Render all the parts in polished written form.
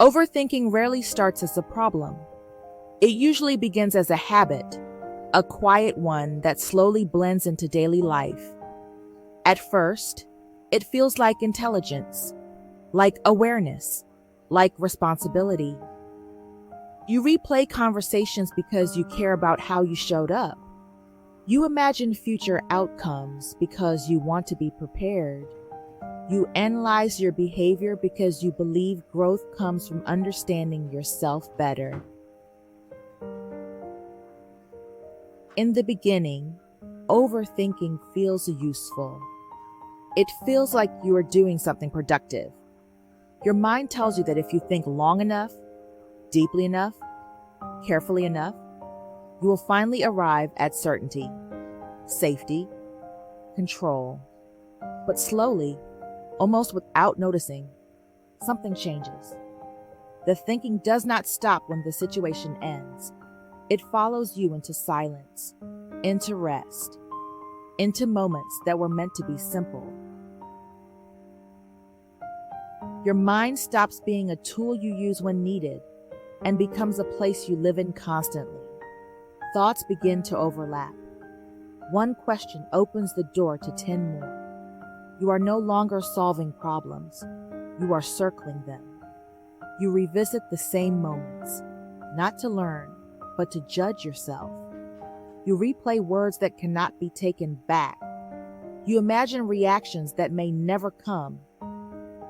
Overthinking rarely starts as a problem. It usually begins as a habit, a quiet one that slowly blends into daily life. At first, it feels like intelligence, like awareness, like responsibility. You replay conversations because you care about how you showed up. You imagine future outcomes because you want to be prepared. You analyze your behavior because you believe growth comes from understanding yourself better. In the beginning, overthinking feels useful. It feels like you are doing something productive. Your mind tells you that if you think long enough, deeply enough, carefully enough, you will finally arrive at certainty, safety, control. But slowly, almost without noticing, something changes. The thinking does not stop when the situation ends. It follows you into silence, into rest, into moments that were meant to be simple. Your mind stops being a tool you use when needed and becomes a place you live in constantly. Thoughts begin to overlap. One question opens the door to 10 more. You are no longer solving problems. You are circling them. You revisit the same moments, not to learn, but to judge yourself. You replay words that cannot be taken back. You imagine reactions that may never come.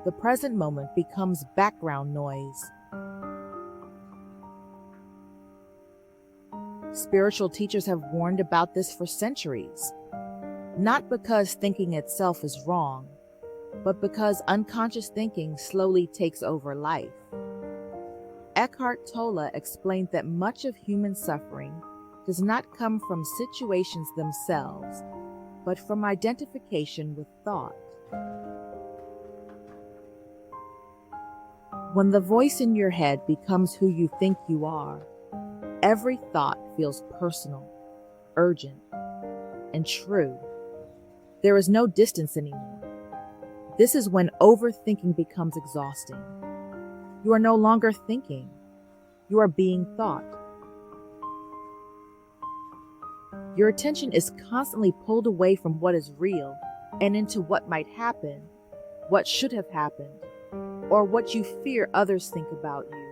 The present moment becomes background noise. Spiritual teachers have warned about this for centuries. Not because thinking itself is wrong, but because unconscious thinking slowly takes over life. Eckhart Tolle explained that much of human suffering does not come from situations themselves, but from identification with thought. When the voice in your head becomes who you think you are, every thought feels personal, urgent, and true. There is no distance anymore. This is when overthinking becomes exhausting. You are no longer thinking. You are being thought. Your attention is constantly pulled away from what is real and into what might happen, what should have happened, or what you fear others think about you.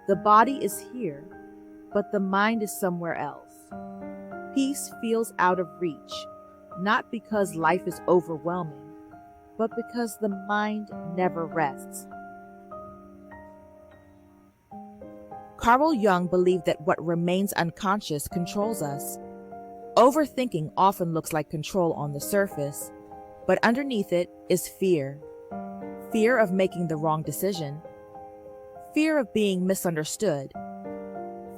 The body is here, but the mind is somewhere else. Peace feels out of reach, not because life is overwhelming, but because the mind never rests. Carl Jung believed that what remains unconscious controls us. Overthinking often looks like control on the surface, but underneath it is fear. Fear of making the wrong decision, fear of being misunderstood,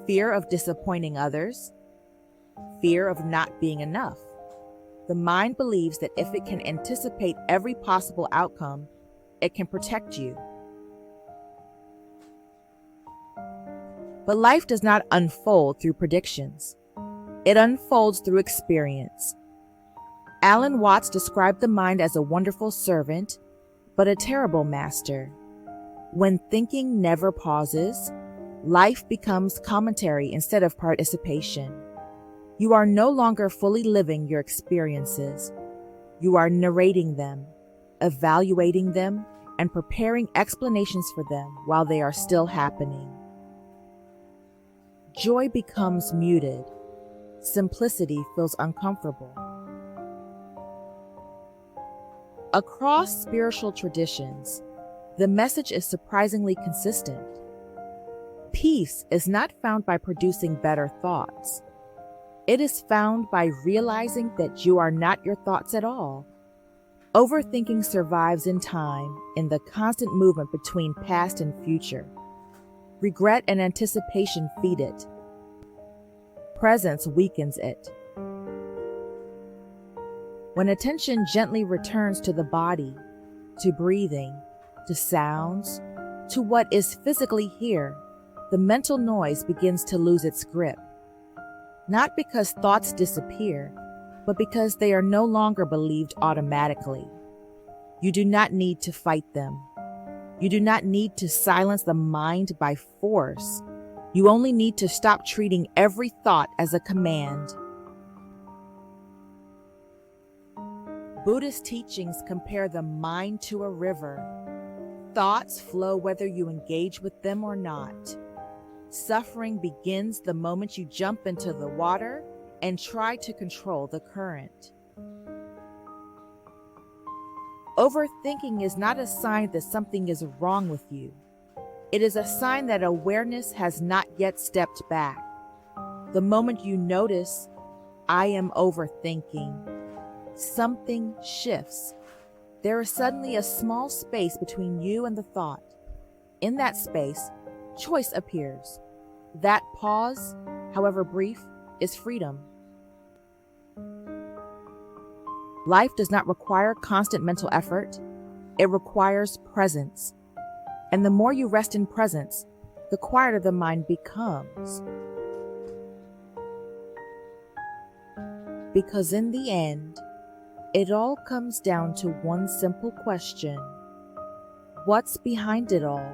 fear of disappointing others, fear of not being enough. The mind believes that if it can anticipate every possible outcome, it can protect you. But life does not unfold through predictions. It unfolds through experience. Alan Watts described the mind as a wonderful servant, but a terrible master. When thinking never pauses, life becomes commentary instead of participation. You are no longer fully living your experiences. You are narrating them, evaluating them, and preparing explanations for them while they are still happening. Joy becomes muted. Simplicity feels uncomfortable. Across spiritual traditions, the message is surprisingly consistent. Peace is not found by producing better thoughts. It is found by realizing that you are not your thoughts at all. Overthinking survives in time, in the constant movement between past and future. Regret and anticipation feed it. Presence weakens it. When attention gently returns to the body, to breathing, to sounds, to what is physically here, the mental noise begins to lose its grip. Not because thoughts disappear, but because they are no longer believed automatically. You do not need to fight them. You do not need to silence the mind by force. You only need to stop treating every thought as a command. Buddhist teachings compare the mind to a river. Thoughts flow whether you engage with them or not. Suffering begins the moment you jump into the water and try to control the current. Overthinking is not a sign that something is wrong with you. It is a sign that awareness has not yet stepped back. The moment you notice, I am overthinking, something shifts. There is suddenly a small space between you and the thought. In that space, choice appears. That pause, however brief, is freedom. Life does not require constant mental effort. It requires presence. And the more you rest in presence, the quieter the mind becomes. Because in the end, it all comes down to one simple question: what's behind it all?